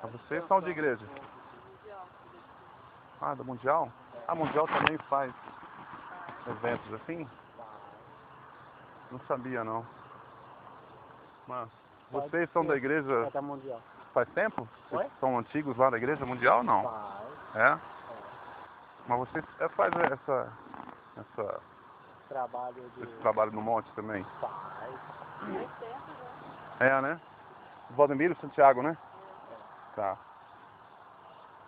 Vocês são de igreja? Ah, da Mundial? A Mundial também faz eventos assim? Não sabia não. Mas vocês são da igreja É da Mundial. faz tempo? Oi? Vocês são antigos lá da igreja Mundial ou não? Faz. É? Mas vocês fazem esse trabalho no monte também? Faz. É, né? Valdemiro Santiago, né? Tá.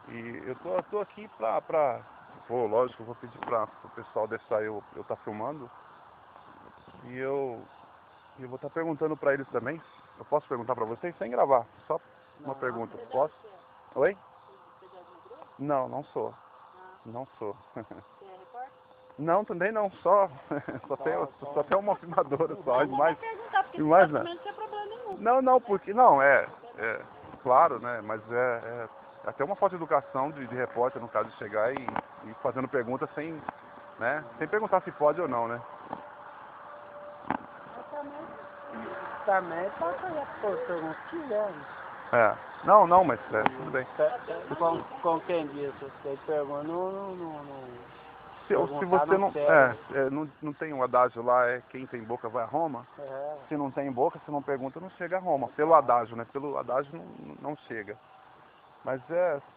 E eu tô aqui pô, lógico, eu vou pedir pro pessoal deixar eu tá filmando. E eu vou estar perguntando pra eles também. Eu posso perguntar pra vocês sem gravar? Só uma pergunta. Posso? Oi? Não, não sou. Não sou. Não, também não, só tem uma filmadora só, mais não. Não tem problema nenhum. Não, porque não, claro, né, mas é até uma falta de educação de repórter, no caso de chegar e fazendo perguntas sem, né, sem perguntar se pode ou não, né. Também pode fazer pergunta se quiser. Não, mas tudo bem. Com quem diz? Você pergunta, Se você não tem um adágio lá, quem tem boca vai a Roma. Se não tem boca, se não pergunta, não chega a Roma. Pelo adágio, né? Pelo adágio não chega. Mas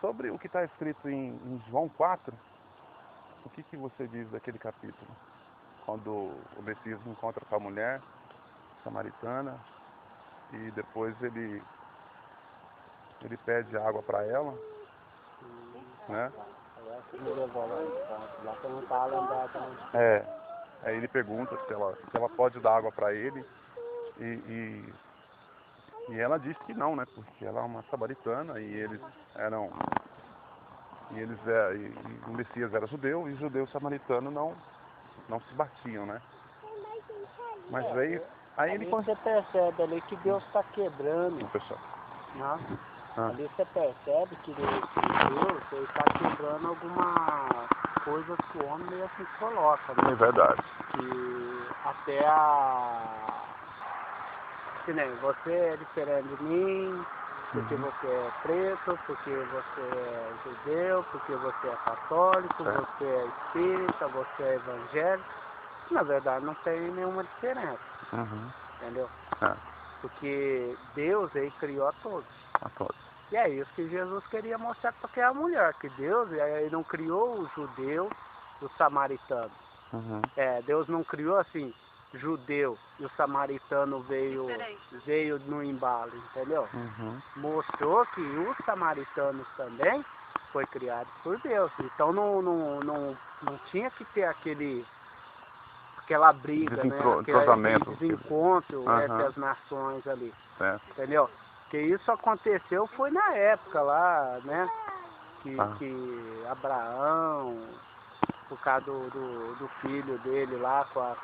sobre o que está escrito em João 4, o que você diz daquele capítulo? Quando o Messias encontra com a mulher samaritana e depois ele pede água para ela, né? Aí ele pergunta se ela pode dar água para ele e ela diz que não, né? Porque ela é uma samaritana e o Messias era judeu e judeu e samaritano não se batiam, né? Mas aí ele você percebe ali que Deus está quebrando. Né? Ali você percebe que Deus está quebrando alguma coisa que o homem meio assim coloca. Né? É verdade. Que até que nem você é diferente de mim, porque você é preto, porque você é judeu, porque você é católico, você é espírita, você é evangélico. Na verdade não tem nenhuma diferença. Entendeu? Porque Deus ele criou a todos. E é isso que Jesus queria mostrar para aquela mulher, que Deus ele não criou o judeu, o samaritano. Deus não criou assim, judeu e o samaritano veio no embalo, entendeu? Mostrou que os samaritanos também foi criado por Deus. Então não tinha que ter aquela briga, aquele desencontro entre as nações ali, entendeu? Porque isso aconteceu foi na época lá, né, que Abraão, por causa do filho dele lá com a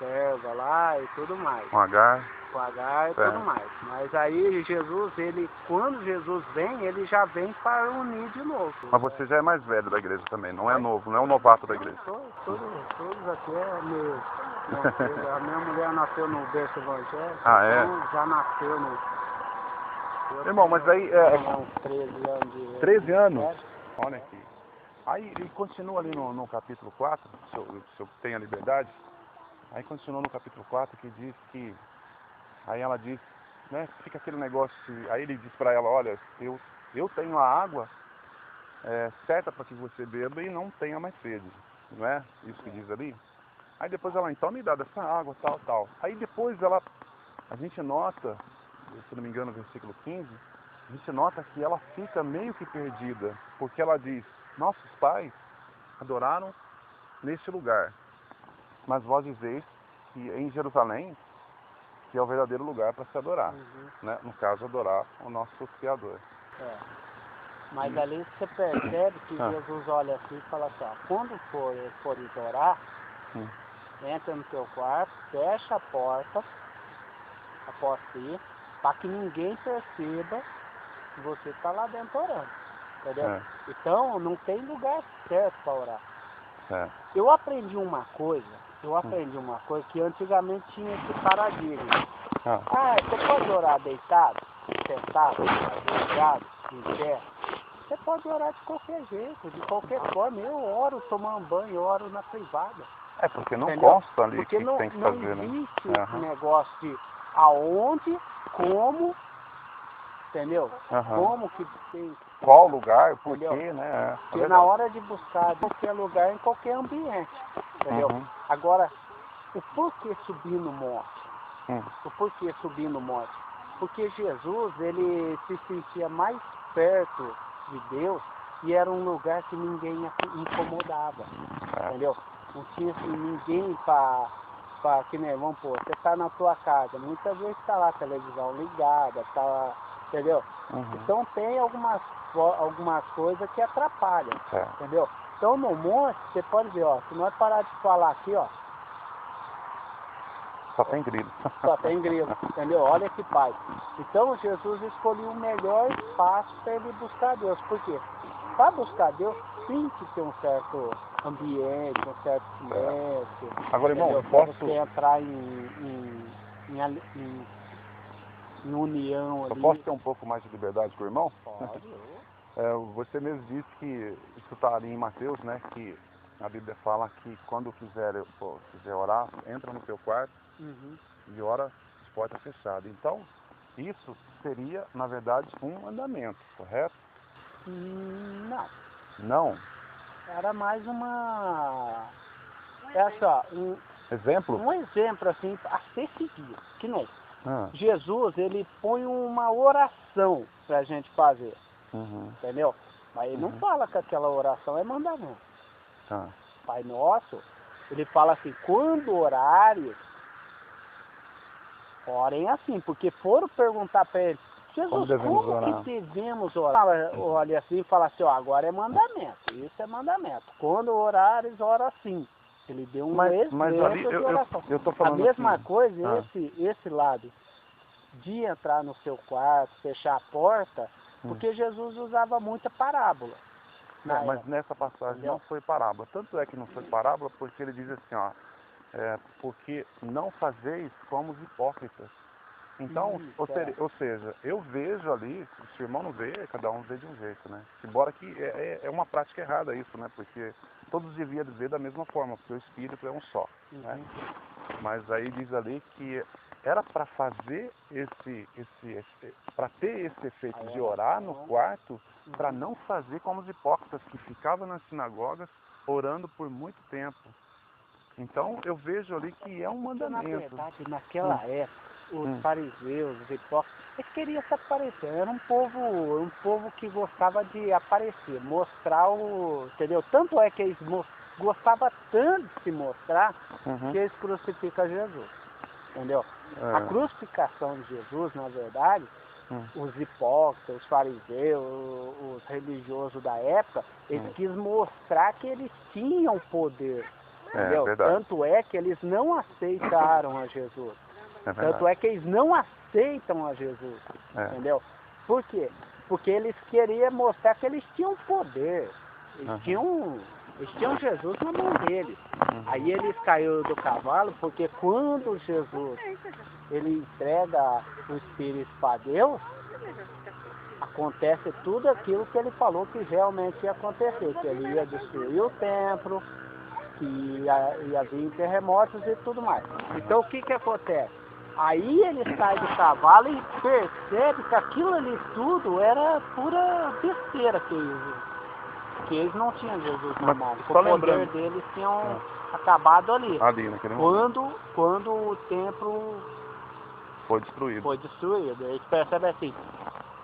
serva lá e tudo mais. Com Agar e tudo mais. Mas aí quando Jesus vem, ele já vem para unir de novo. Mas você já é mais velho da igreja também, não é novo, não é um novato da igreja. Todos aqui é meu. A minha mulher nasceu no berço evangélico, então já nasceu no... Irmão, mas aí... uns 13 anos de... 13 anos? Olha aqui. Aí ele continua ali no capítulo 4, se eu tenho a liberdade, aí continua no capítulo 4 que diz que... Aí ela diz, né, fica aquele negócio, aí ele diz para ela, olha, eu tenho a água certa para que você beba e não tenha mais sede, não é? Isso que diz ali. Aí depois ela, então me dá dessa água, tal. Aí depois a gente nota, se não me engano, no versículo 15, a gente nota que ela fica meio que perdida, porque ela diz, nossos pais adoraram neste lugar, mas vós dizeis que em Jerusalém, que é o verdadeiro lugar para se adorar, né? No caso, adorar o nosso Criador. Mas ali você percebe que Jesus olha assim e fala assim, quando for orar, entra no teu quarto, fecha a porta após si, para que ninguém perceba que você está lá dentro orando. Entendeu? Então, não tem lugar certo para orar. Eu aprendi uma coisa que antigamente tinha esse paradigma. Você pode orar deitado? sentado, ajoelhado, em pé. Você pode orar de qualquer jeito, de qualquer forma. Eu oro tomando banho, eu oro na privada. É, porque não Entendeu? consta ali o Porque que não, tem que não fazer, né? existe Aham. esse negócio de aonde, como, entendeu? Aham. Como que tem que Qual lugar, por Entendeu? quê, né? É Porque verdade. na hora de buscar em qualquer lugar, em qualquer ambiente, entendeu? Uhum. Agora, o porquê subir no monte? Hum. O porquê subir no monte? Porque Jesus, ele se sentia mais perto de Deus e era um lugar que ninguém incomodava, É. entendeu? Não tinha assim, ninguém que nem, vamos pôr, você está na tua casa, muitas vezes está lá a televisão ligada, está lá, entendeu? Uhum. Então tem algumas coisas que atrapalham, É. entendeu? Então no monte, você pode ver, ó, se nós parar de falar aqui, ó, Só tem grilo. só tem grilo, entendeu? Olha que pai. Então Jesus escolheu o melhor espaço para ele buscar Deus. Por quê? Para buscar Deus, tem que ter um certo ambiente, um certo silêncio. Agora, irmão, entendeu? Pra posso... você entrar em união ali. Eu posso ter um pouco mais de liberdade com o irmão? Pode. Você mesmo disse que isso está ali em Mateus, né? Que a Bíblia fala que quando quiser orar, entra no teu quarto Uhum. e ora de porta fechada. Então, isso seria, na verdade, um mandamento, correto? Não. Não. Era mais uma... É só, Exemplo? um exemplo assim a ser seguido. Que nem Ah. Jesus, ele põe uma oração pra gente fazer. Uhum. Entendeu? Mas ele não fala que aquela oração é mandamento. Ah. Pai Nosso, ele fala assim, quando orares, orem assim, porque foram perguntar para ele, Jesus, como que devemos orar? Olha assim e fala assim, ó, agora é mandamento, isso é mandamento. Quando orares, ora assim. Ele deu um exemplo ali, de oração. eu tô falando a mesma assim, coisa, esse lado, de entrar no seu quarto, fechar a porta, porque Jesus usava muita parábola. Mas nessa passagem não foi parábola. Tanto é que não foi parábola porque ele diz assim, ó, porque não fazeis como os hipócritas. Então, ou seja, eu vejo ali, se o irmão não vê, cada um vê de um jeito, né? Embora que é uma prática errada isso, né? Porque todos deviam ver da mesma forma, porque o Espírito é um só, né? Mas aí diz ali que era para fazer para ter esse efeito de orar no quarto, para não fazer como os hipócritas que ficavam nas sinagogas orando por muito tempo. Então eu vejo ali que é um mandamento. Na verdade, naquela época, os fariseus, os hipócritas, eles queriam se aparecer. Era um povo que gostava de aparecer, mostrar entendeu? Tanto é que eles gostavam tanto de se mostrar que eles crucificam Jesus. Entendeu? A crucificação de Jesus, na verdade, os hipócritas, os fariseus, os religiosos da época, eles quis mostrar que eles tinham poder. Entendeu? Tanto é que eles não aceitaram a Jesus. Tanto é que eles não aceitam a Jesus. Entendeu? Por quê? Porque eles queriam mostrar que eles tinham poder. Eles tinham Jesus na mão deles. Aí eles caíram do cavalo, porque quando Jesus ele entrega o Espírito para Deus, acontece tudo aquilo que ele falou que realmente ia acontecer, que ele ia destruir o templo, que ia vir terremotos e tudo mais. Então o que acontece? Aí ele sai do cavalo e percebe que aquilo ali tudo era pura besteira que eles não tinham Jesus na mão. O poder deles tinham acabado ali. Quando o templo foi destruído. Eles percebem assim,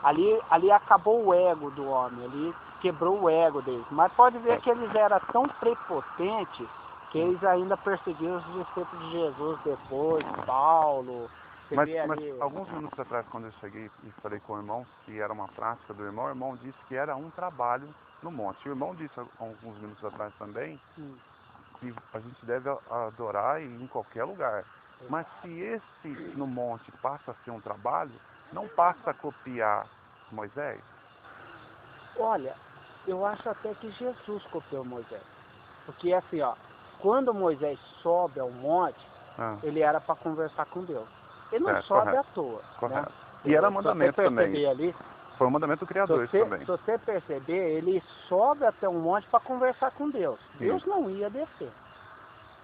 ali acabou o ego do homem, ali quebrou o ego deles. Mas pode ver que eles eram tão prepotentes que eles ainda perseguiram os discípulos de Jesus depois, Paulo. Mas alguns minutos atrás, quando eu cheguei e falei com o irmão, que era uma prática do irmão, o irmão disse que era um trabalho no monte. O irmão disse alguns minutos atrás também que a gente deve adorar em qualquer lugar. Mas se esse no monte passa a ser um trabalho, não passa a copiar Moisés? Olha, eu acho até que Jesus copiou Moisés. Porque assim, ó, quando Moisés sobe ao monte, ele era para conversar com Deus. Ele não sobe à toa, né? E era mandamento se você também. perceber ali, Foi um mandamento do Criador isso também. se você perceber, ele sobe até um monte para conversar com Deus. Deus não ia descer.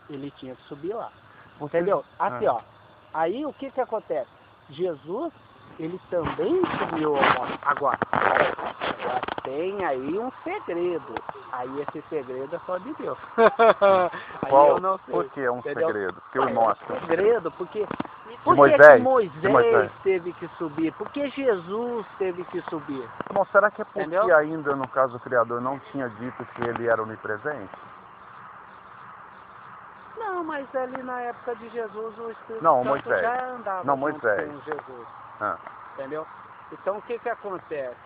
Ele tinha que subir lá. Entendeu? Assim, ó. Aí o que acontece? Jesus, ele também subiu ao monte. Agora tem aí um segredo. Aí esse segredo é só de Deus. Aí eu não sei. Por que é um segredo? Porque o nosso. É um segredo, porque que Moisés teve que subir? Porque Jesus teve que subir. Bom, será que é porque ainda, no caso, o Criador não tinha dito que ele era onipresente? Não, mas ali na época de Jesus, o Espírito Não, Santo Moisés. já andava Não, junto Moisés. com Jesus. Ah. Entendeu? Então o que acontece?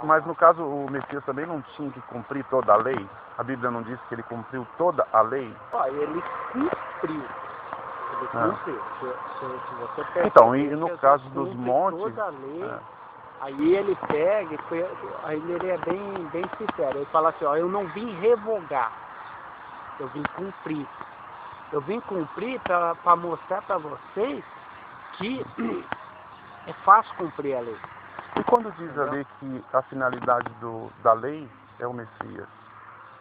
Mas no caso o Messias também não tinha que cumprir toda a lei? A Bíblia não diz que ele cumpriu toda a lei? Ó, ele cumpriu. Ele cumpriu. Se você perceber, então, e no Jesus caso dos montes... toda a lei, aí ele pega, aí ele é bem sincero. Ele fala assim, ó, eu não vim revogar, eu vim cumprir. Eu vim cumprir para mostrar para vocês que é fácil cumprir a lei. E quando diz ali que a finalidade da lei é o Messias?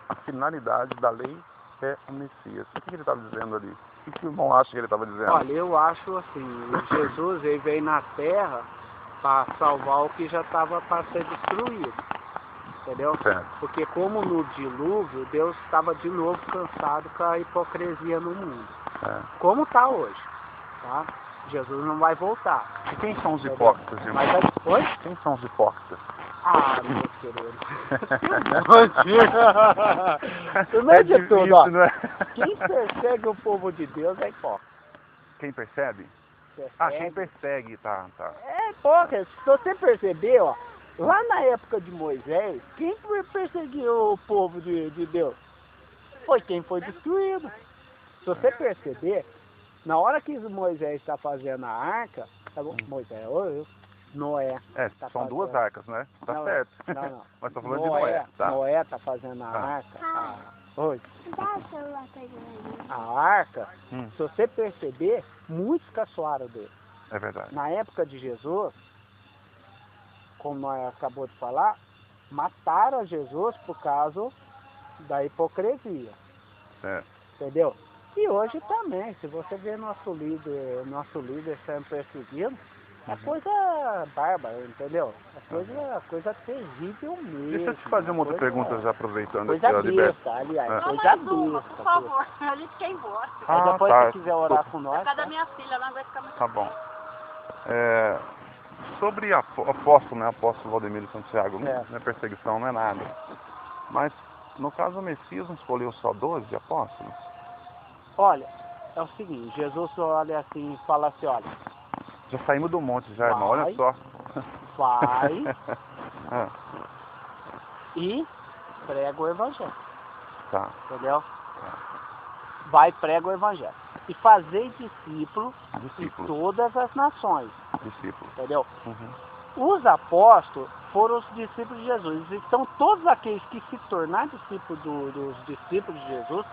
A finalidade da lei é o Messias. O que ele estava dizendo ali? O que o irmão acha que ele estava dizendo? Olha, eu acho assim, Jesus ele veio na terra para salvar o que já estava para ser destruído. Entendeu? Certo. Porque como no dilúvio, Deus estava de novo cansado com a hipocrisia no mundo. Como está hoje. Tá? Jesus não vai voltar. E quem são os hipócritas, irmão? Oi? Quem são os hipócritas? Ah, meu querido. Primeiro de tudo, ó, quem persegue o povo de Deus é hipócrita. Quem percebe? Quem persegue, tá. É hipócrita. Se você perceber, ó, lá na época de Moisés, quem perseguiu o povo de Deus? Foi quem foi destruído. Se você perceber, na hora que Moisés está fazendo a arca, Noé. São duas arcas, né? Tá certo. Não. Mas tô falando de Noé, tá? Noé está fazendo a arca. A arca, se você perceber, muitos caçoaram dele. É verdade. Na época de Jesus, como nós acabou de falar, mataram Jesus por causa da hipocrisia. Entendeu? E hoje também, se você vê nosso líder sendo perseguido, é coisa bárbara, entendeu? É coisa terrível mesmo. Deixa eu te fazer uma outra pergunta, já aproveitando aqui, coisa besta, aliás, coisa besta. Por favor, a gente quer ir embora. Mas depois se quiser orar com nós. Por causa da minha filha, ela não vai ficar muito. Tá bom. Sobre apóstolo, né? Apóstolo Valdemiro Santiago, não é perseguição, não é nada. Mas, no caso, o Messias não escolheu só 12 apóstolos? Olha, é o seguinte, Jesus olha assim e fala assim, olha... Já saímos do monte já, irmão, olha só. Vai e prega o evangelho. Tá. Entendeu? Vai e prega o evangelho. E fazer discípulos de todas as nações. Entendeu? Os apóstolos foram os discípulos de Jesus. Então todos aqueles que se tornarem discípulos dos discípulos de Jesus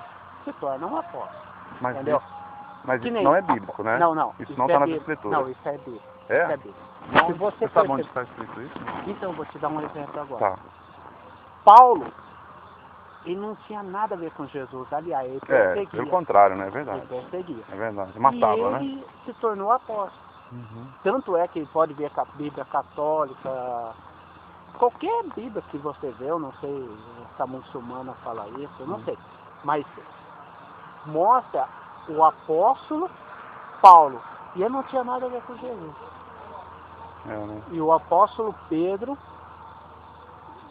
se tornam apóstolos. Entendeu? Mas isso não é bíblico, né? Não. Isso não está nas escrituras. Não, isso é bíblico. É? Isso é bíblico. Não, você sabe onde está escrito isso? Então, eu vou te dar um exemplo agora. Tá. Paulo, ele não tinha nada a ver com Jesus. Aliás, ele perseguia. Pelo contrário, né? É verdade. Ele perseguia. É verdade. Matava, né? E ele se tornou apóstolo. Tanto é que pode ver a Bíblia católica, qualquer Bíblia que você vê, eu não sei se a muçulmana fala isso, eu não sei. Mas mostra o apóstolo Paulo. E ele não tinha nada a ver com Jesus. E o apóstolo Pedro,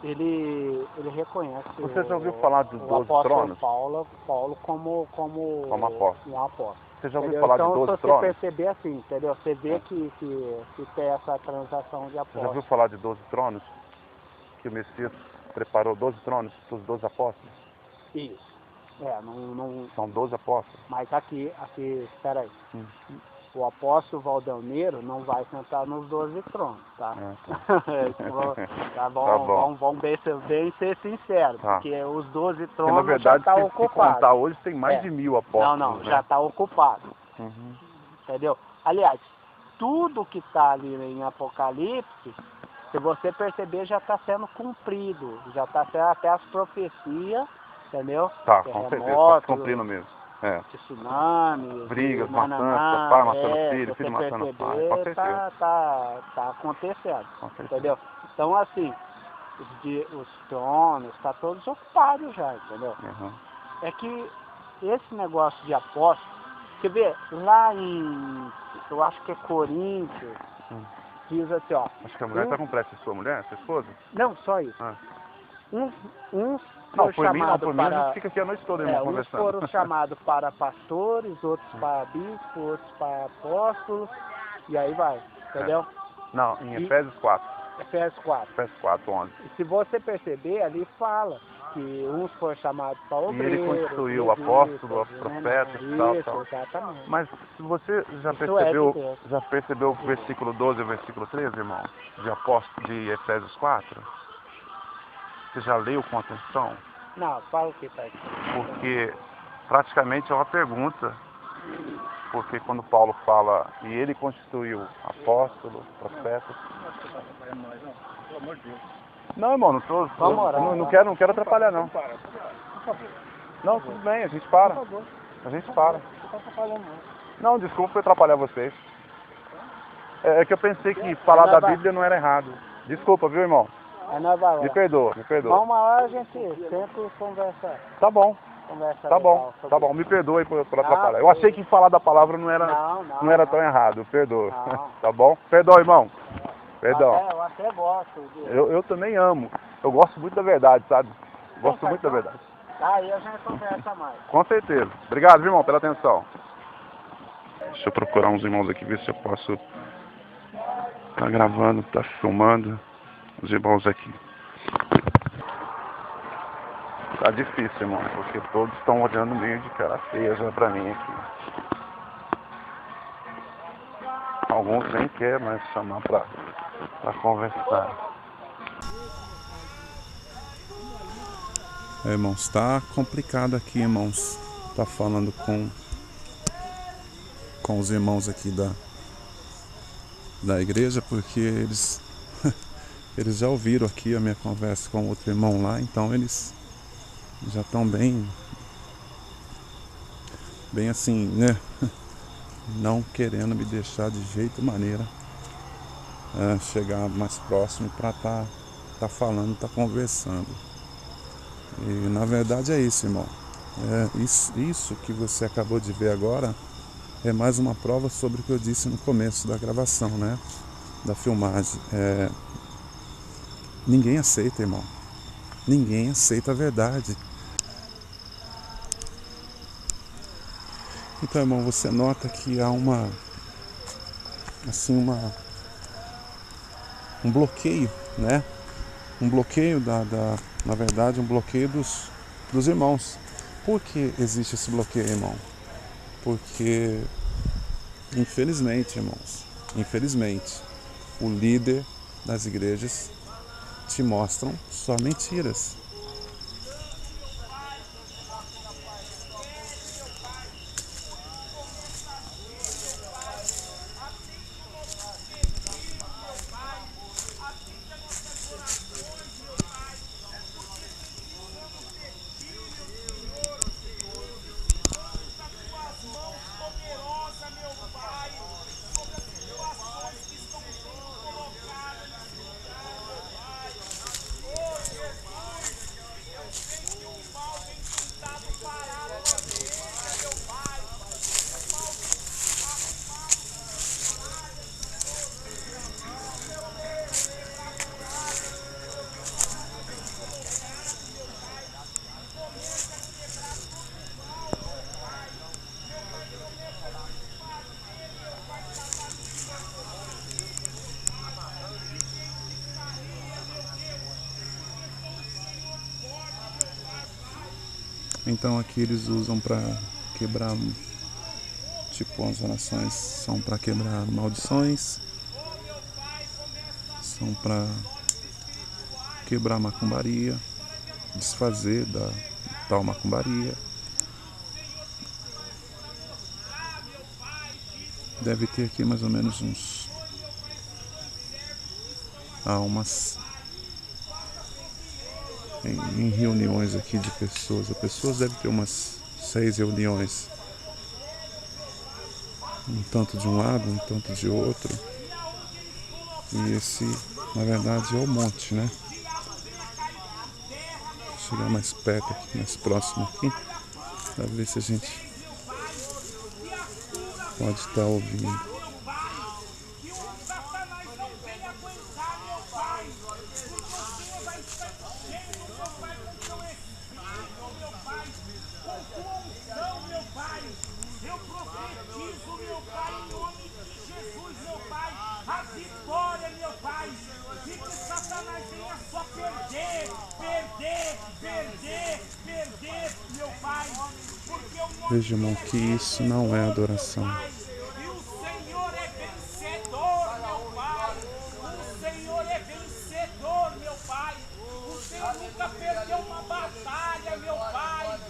ele reconhece. Você já ouviu falar dos 12 tronos? Paulo como apóstolo. Um apóstolo. Você já ouviu falar de 12 tronos? Então, se você perceber assim, entendeu? Você vê que tem essa transação de apóstolos. Você já ouviu falar de 12 tronos? Que o Messias preparou 12 tronos para os 12 apóstolos? Isso. Não... São 12 apóstolos. Mas aqui, espera aí. O apóstolo Valdelmiro não vai sentar nos 12 tronos, tá? Tá bom. Vamos bem ser sinceros, porque os 12 tronos na verdade, já estão ocupados. Contar hoje tem mais de 1000 apóstolos. Não, já está ocupado. Entendeu? Aliás, tudo que está ali em Apocalipse, se você perceber, já está sendo cumprido. Já está sendo até as profecias, entendeu? Tá, com certeza, tá se cumprindo mesmo. É. Tsunami, Brigas, matança, pai matando filho, filho matando pai, com certeza. Tá acontecendo, Com certeza. entendeu? Então, assim, os tronos, tá todos ocupados já, entendeu? Uhum. É que esse negócio de apóstolo, quer ver, lá em, eu acho que é Coríntios, diz assim, ó. Acho que a mulher está com pressa, sua mulher, sua esposa? Não, só isso. Ah. Uns Não, foram por mim, não, por mim a para... gente fica aqui a noite toda, irmão, uns conversando. foram chamados para pastores, outros para bispos, outros para apóstolos, e aí vai, entendeu? Não, em Efésios 4. Efésios 4. Efésios 4, 11. E se você perceber, ali fala que uns foram chamados para obreiros... E ele constituiu o apóstolo, profeta e tal, isso, tal. exatamente. Mas se você já Isso é de Deus. percebeu o versículo 12 e o versículo 13, irmão? De Efésios 4? Você já leu com atenção? Não, fala o que tá aqui. Porque praticamente é uma pergunta. Porque quando Paulo fala, e ele constituiu apóstolo, profeta... Pelo amor de Deus. Não, irmão, não tô... Vamos orar. Não quero atrapalhar, não. Para, por favor. Não, tudo bem, a gente para. Por favor. A gente para. Você está atrapalhando, não. Não, desculpa por atrapalhar vocês. É que eu pensei que falar da Bíblia não era errado. Desculpa, viu, irmão? Nós vai lá. Me perdoa, me perdoa. Uma hora a gente sempre conversa. Tá bom, Conversa tá bom, legal sobre tá bom. Me perdoa aí por Ah, atrapalhar. Eu achei que falar da palavra não era Não, tão errado. Perdoa. Não. Tá bom? Perdoa, irmão. Perdão. Eu até gosto de... Eu também amo. Eu gosto muito da verdade, sabe? Gosto muito da verdade. Aí a gente conversa mais. Com certeza. Obrigado, viu, irmão, pela atenção. Deixa eu procurar uns irmãos aqui, ver se eu posso tá gravando, tá filmando os irmãos aqui. Tá difícil, irmão, porque todos estão olhando meio de cara feia já pra mim aqui. Alguns nem querem mais chamar pra conversar. Irmãos, tá complicado aqui, irmãos. Tá falando com os irmãos aqui da igreja, porque eles já ouviram aqui a minha conversa com outro irmão lá, então eles já estão bem assim, né? Não querendo me deixar de jeito maneira chegar mais próximo para tá falando, tá conversando. E na verdade é isso, irmão. Isso que você acabou de ver agora é mais uma prova sobre o que eu disse no começo da gravação, né? Da filmagem. Ninguém aceita, irmão. Ninguém aceita a verdade. Então, irmão, você nota que há um bloqueio, né? Um bloqueio na verdade, um bloqueio dos irmãos. Por que existe esse bloqueio, irmão? Porque, infelizmente, irmãos, o líder das igrejas te mostram só mentiras. Então aqui eles usam para quebrar, tipo, as orações são para quebrar maldições, são para quebrar macumbaria, desfazer da tal macumbaria. Deve ter aqui mais ou menos em reuniões aqui de pessoas. As pessoas devem ter umas 6 reuniões. Um tanto de um lado, um tanto de outro. E esse, na verdade, é o monte, né? Vou chegar mais perto aqui, mais próximo aqui, para ver se a gente pode estar ouvindo. Eu profetizo, meu Pai, em nome de Jesus, meu Pai, a vitória, meu Pai, e que Satanás venha só perder, meu Pai, porque o nome Veja, irmão, que isso não é adoração. e o Senhor é vencedor, meu Pai, o Senhor é vencedor, meu Pai, o Senhor nunca perdeu uma batalha, meu Pai.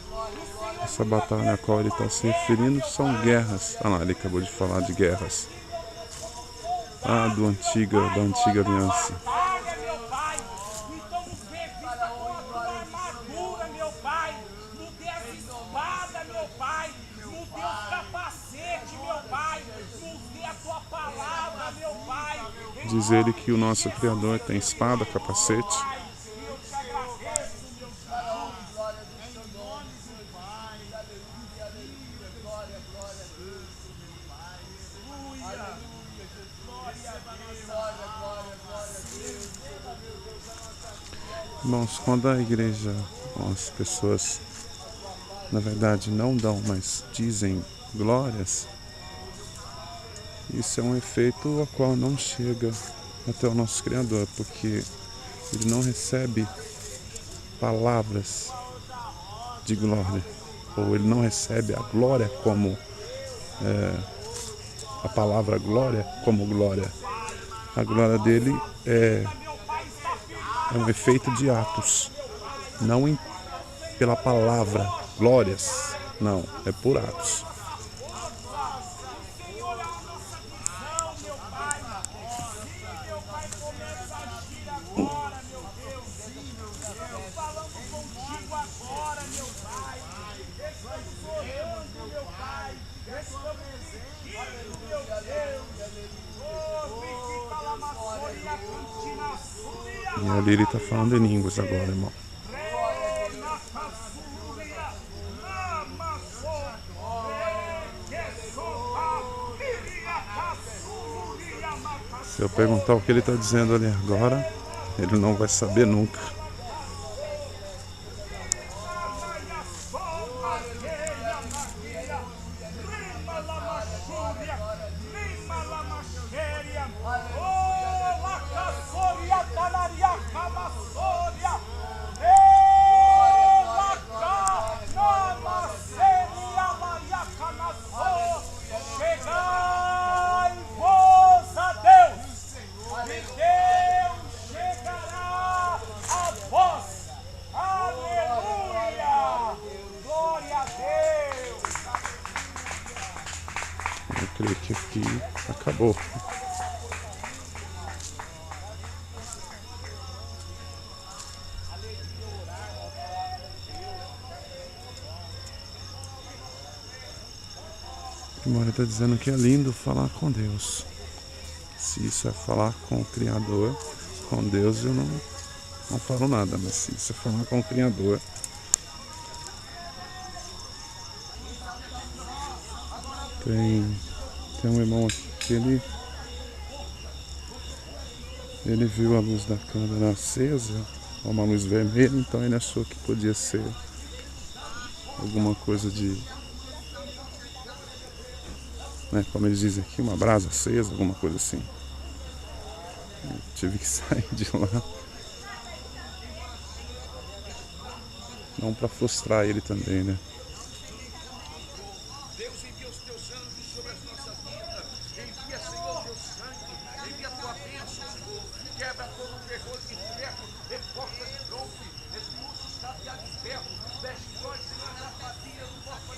Essa batalha a qual ele está se referindo são guerras. Ah lá, ele acabou de falar de guerras. Ah, da antiga aliança. Batalha, meu Pai. Então nos revista com a tua armadura, meu Pai. Nos dê as espadas, meu Pai. Nos dê os capacete, meu Pai. Nos dê a tua palavra, meu Pai. Diz ele que o nosso Criador tem espada, capacete. Eu te agradeço, meu Pai. Irmãos, quando a igreja, as pessoas, na verdade, não dão, mas dizem glórias, isso é um efeito a qual não chega até o nosso Criador, porque ele não recebe palavras de glória, ou ele não recebe a glória como a palavra glória como glória. A glória dele é um efeito de atos, não pela palavra glórias, não, é por atos. E ali ele está falando em línguas agora, irmão. Se eu perguntar o que ele está dizendo ali agora, ele não vai saber nunca. Eu creio que aqui acabou. Embora está dizendo que é lindo falar com Deus. Se isso é falar com o Criador, com Deus eu não falo nada, mas se isso é falar com o Criador, tem um irmão aqui que ele viu a luz da câmera acesa, uma luz vermelha, então ele achou que podia ser alguma coisa de, né, como eles dizem aqui, uma brasa acesa, alguma coisa assim. Eu tive que sair de lá, não para frustrar ele também, né? Deus, envia os teus anjos sobre as nossas vidas. Envia, Senhor, teu sangue. Envia a tua bênção, Senhor. Quebra todo o terror de ferro, porta de bronze, expulsa os cadeados de ferro. Destrói, Senhor, a armadilha do nosso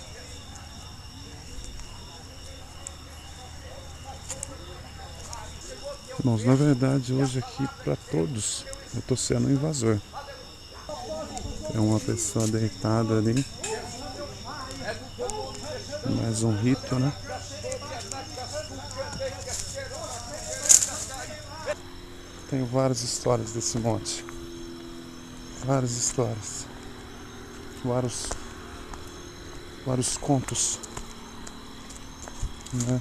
Irmãos, na verdade hoje aqui para todos eu estou sendo um invasor. Tem uma pessoa deitada ali. Mais um rito, né? Tenho várias histórias desse monte. Várias histórias. Vários contos, né?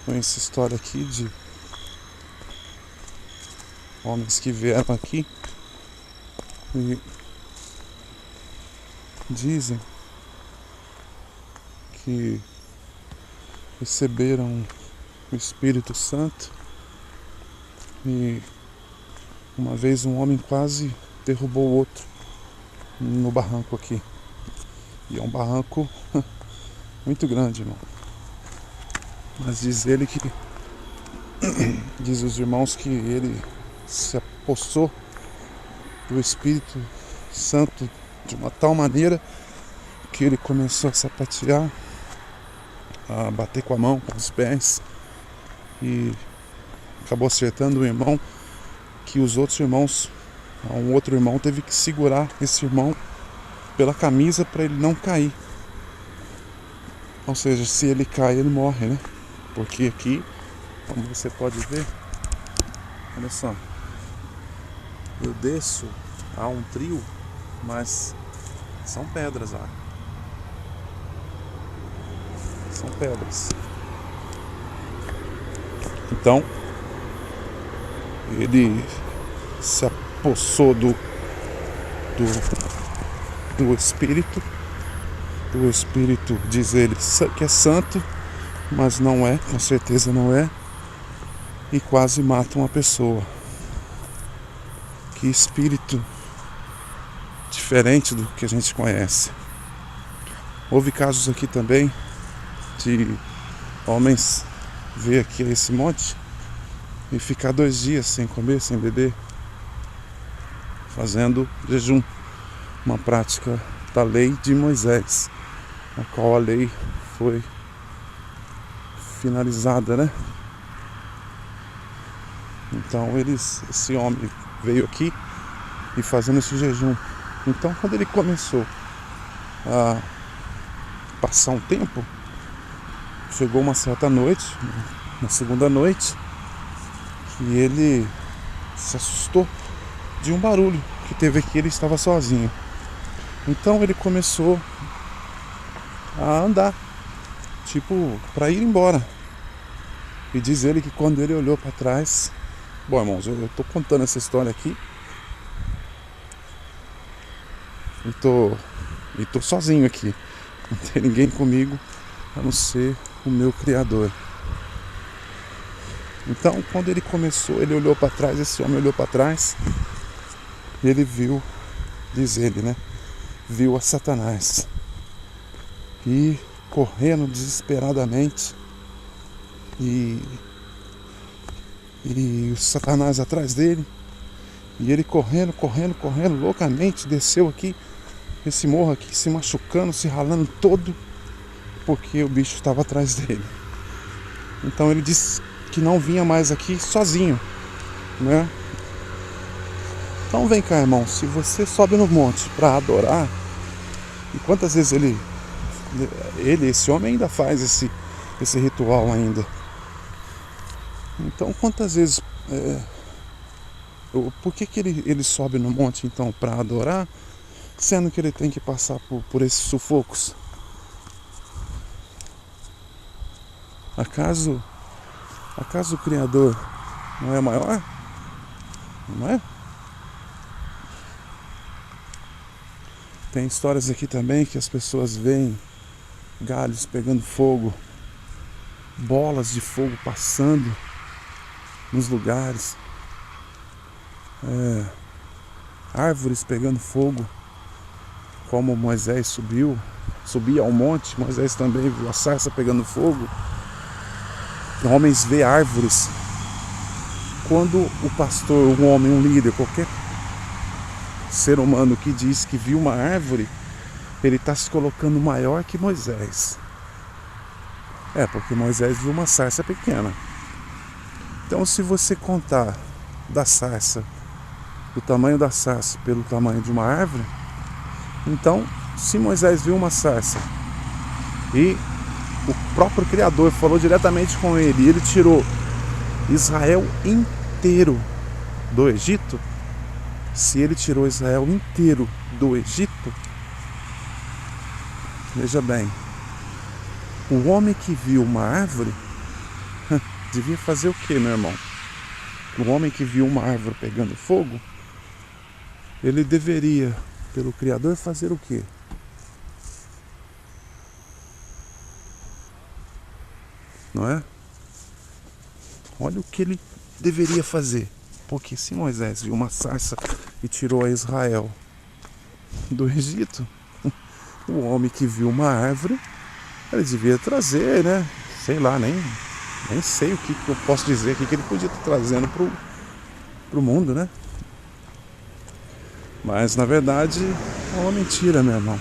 Conheço história aqui de homens que vieram aqui e dizem que receberam o Espírito Santo e uma vez um homem quase derrubou o outro no barranco aqui. E é um barranco muito grande, irmão. Mas diz ele que diz os irmãos que ele se apossou do Espírito Santo de uma tal maneira que ele começou a sapatear, a bater com a mão, com os pés, e acabou acertando o irmão, que os outros irmãos, um outro irmão teve que segurar esse irmão pela camisa para ele não cair. Ou seja, se ele cai, ele morre, né? Porque aqui, como você pode ver, olha só, eu desço a um trio, mas são pedras lá. São pedras. Então, ele se apossou do Espírito. O Espírito diz ele que é santo, mas não é, com certeza não é, e quase mata uma pessoa. Que espírito diferente do que a gente conhece. Houve casos aqui também de homens vir aqui a esse monte e ficar 2 dias sem comer, sem beber, fazendo jejum, uma prática da lei de Moisés, a qual a lei foi finalizada, né? Então esse homem veio aqui e fazendo esse jejum. Então quando ele começou a passar um tempo, chegou uma certa noite, na segunda noite, que ele se assustou de um barulho que teve aqui. Ele estava sozinho. Então ele começou a andar, tipo, para ir embora. E diz ele que quando ele olhou para trás... Bom, irmãos, eu tô contando essa história aqui e tô sozinho aqui. Não tem ninguém comigo a não ser o meu Criador. Então, quando ele começou, ele olhou para trás, esse homem olhou para trás e ele viu, diz ele, né? Viu a Satanás e correndo desesperadamente e o Satanás atrás dele, e ele correndo loucamente, desceu aqui esse morro aqui, se machucando, se ralando todo, porque o bicho estava atrás dele. Então ele disse que não vinha mais aqui sozinho, né? Então vem cá, irmão, se você sobe no monte para adorar, e quantas vezes esse homem ainda faz esse ritual ainda. Então quantas vezes, por que ele sobe no monte então para adorar, sendo que ele tem que passar por esses sufocos? Acaso o Criador não é maior? Não é? Tem histórias aqui também que as pessoas veem galhos pegando fogo, bolas de fogo passando nos lugares, árvores pegando fogo, como Moisés subia ao monte, Moisés também viu a sarça pegando fogo. Homens vê árvores. Quando o pastor, um homem, um líder, qualquer ser humano que diz que viu uma árvore, ele está se colocando maior que Moisés. Porque Moisés viu uma sarça pequena. Então, se você contar da sarça, do tamanho da sarça pelo tamanho de uma árvore, então, se Moisés viu uma sarça e o próprio Criador falou diretamente com ele, e ele tirou Israel inteiro do Egito, se ele tirou Israel inteiro do Egito, veja bem, o homem que viu uma árvore devia fazer o que, meu irmão? O homem que viu uma árvore pegando fogo, ele deveria, pelo Criador, fazer o quê? Não é? Olha o que ele deveria fazer. Porque se Moisés viu uma sarça e tirou a Israel do Egito, o homem que viu uma árvore, ele devia trazer, né? Sei lá, nem sei o que eu posso dizer aqui que ele podia estar trazendo pro mundo, né? Mas na verdade é uma mentira, meu irmão.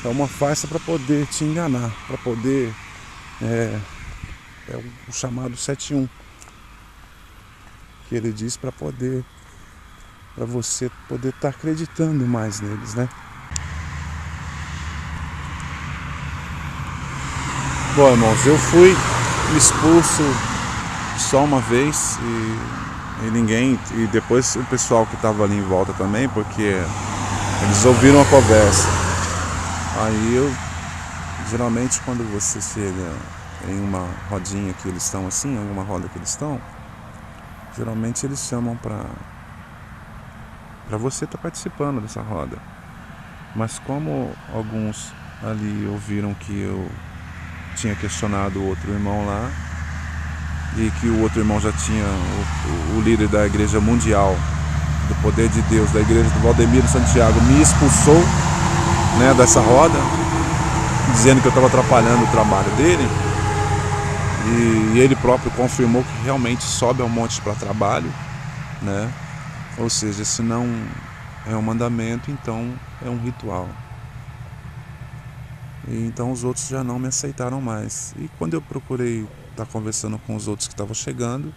É uma farsa para poder te enganar, para poder é o chamado 7-1, que ele diz para você poder estar acreditando mais neles, né? Bom, irmãos, eu fui expulso só uma vez e depois o pessoal que estava ali em volta também, porque eles ouviram a conversa. Aí geralmente quando você chega em uma rodinha que eles estão assim, alguma roda que eles estão, geralmente eles chamam para você estar participando dessa roda. Mas como alguns ali ouviram que eu tinha questionado o outro irmão lá, e que o outro irmão já tinha, o líder da igreja mundial, do poder de Deus, da igreja do Valdemiro Santiago, me expulsou, né, dessa roda, dizendo que eu estava atrapalhando o trabalho dele. E ele próprio confirmou que realmente sobe ao monte para trabalho, né? Ou seja, se não é um mandamento, então é um ritual. E então os outros já não me aceitaram mais. E quando eu procurei estar conversando com os outros que estavam chegando,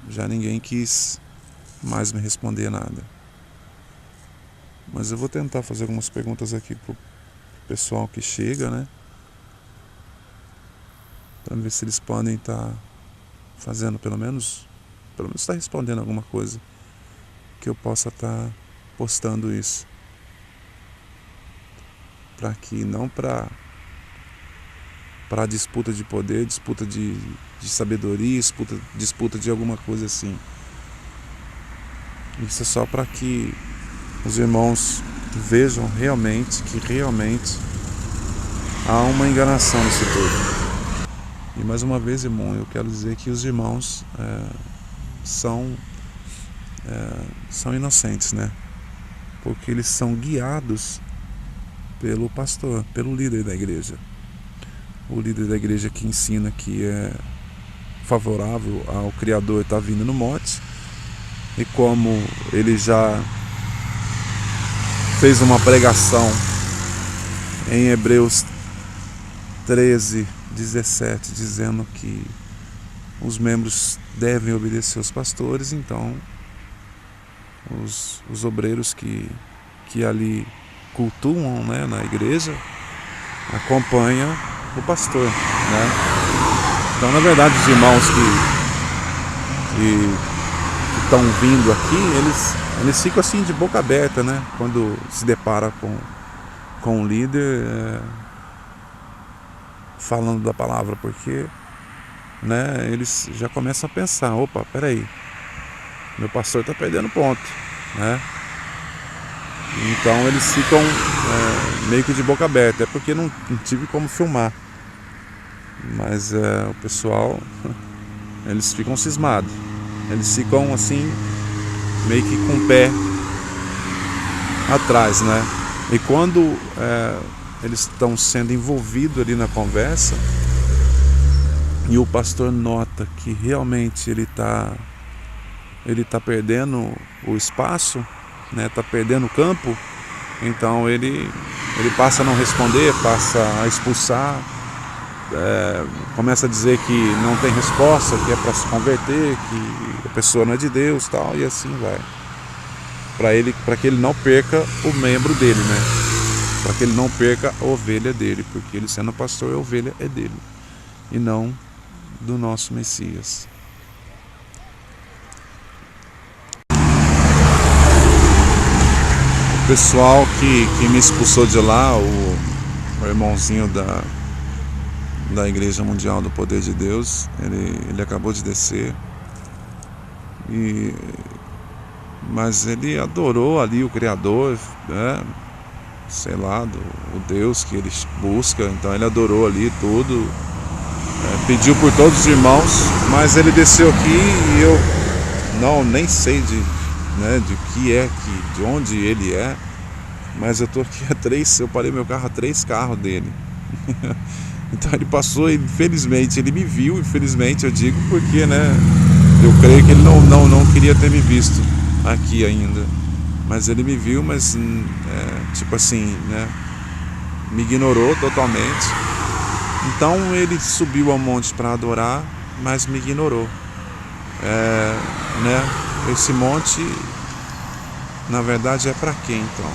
já ninguém quis mais me responder nada. Mas eu vou tentar fazer algumas perguntas aqui pro pessoal que chega, né? Para ver se eles podem estar fazendo pelo menos estar respondendo alguma coisa que eu possa estar postando isso, para que não para disputa de poder, disputa de sabedoria, disputa de alguma coisa assim. Isso é só para que os irmãos vejam que realmente há uma enganação nisso tudo. E mais uma vez, irmão, eu quero dizer que os irmãos são inocentes, né? Porque eles são guiados pelo pastor, pelo líder da igreja. O líder da igreja que ensina que é favorável ao Criador estar vindo no monte. E como ele já fez uma pregação em Hebreus 13:17, dizendo que os membros devem obedecer aos pastores, então os obreiros que ali cultuam, né, na igreja, acompanham o pastor, né? Então, na verdade, os irmãos que estão vindo aqui, eles ficam assim de boca aberta, né? Quando se depara com o líder falando da palavra, porque, né, eles já começam a pensar: opa, peraí, meu pastor está perdendo ponto, né? Então eles ficam meio que de boca aberta. É porque não tive como filmar, mas o pessoal, eles ficam cismados, eles ficam assim meio que com o pé atrás, né? E quando eles estão sendo envolvidos ali na conversa e o pastor nota que realmente ele está ele está perdendo o espaço, né? Está perdendo o campo, então ele passa a não responder, passa a expulsar, começa a dizer que não tem resposta, que é para se converter, que a pessoa não é de Deus, tal, e assim vai. Para que ele não perca o membro dele, né? Para que ele não perca a ovelha dele, porque ele sendo pastor, a ovelha é dele e não do nosso Messias. O pessoal que me expulsou de lá, o irmãozinho da Igreja Mundial do Poder de Deus, ele acabou de descer, mas ele adorou ali o Criador, né? Sei lá, o Deus que ele busca, então ele adorou ali tudo, pediu por todos os irmãos, mas ele desceu aqui e eu nem sei de onde ele é, mas eu tô aqui eu parei meu carro a 3 carros dele. Então ele passou, infelizmente, ele me viu, infelizmente eu digo, porque, né, eu creio que ele não queria ter me visto aqui ainda, mas ele me viu, mas tipo assim, né, me ignorou totalmente. Então ele subiu ao monte para adorar, mas me ignorou. Né? Esse monte, na verdade, é para quem então?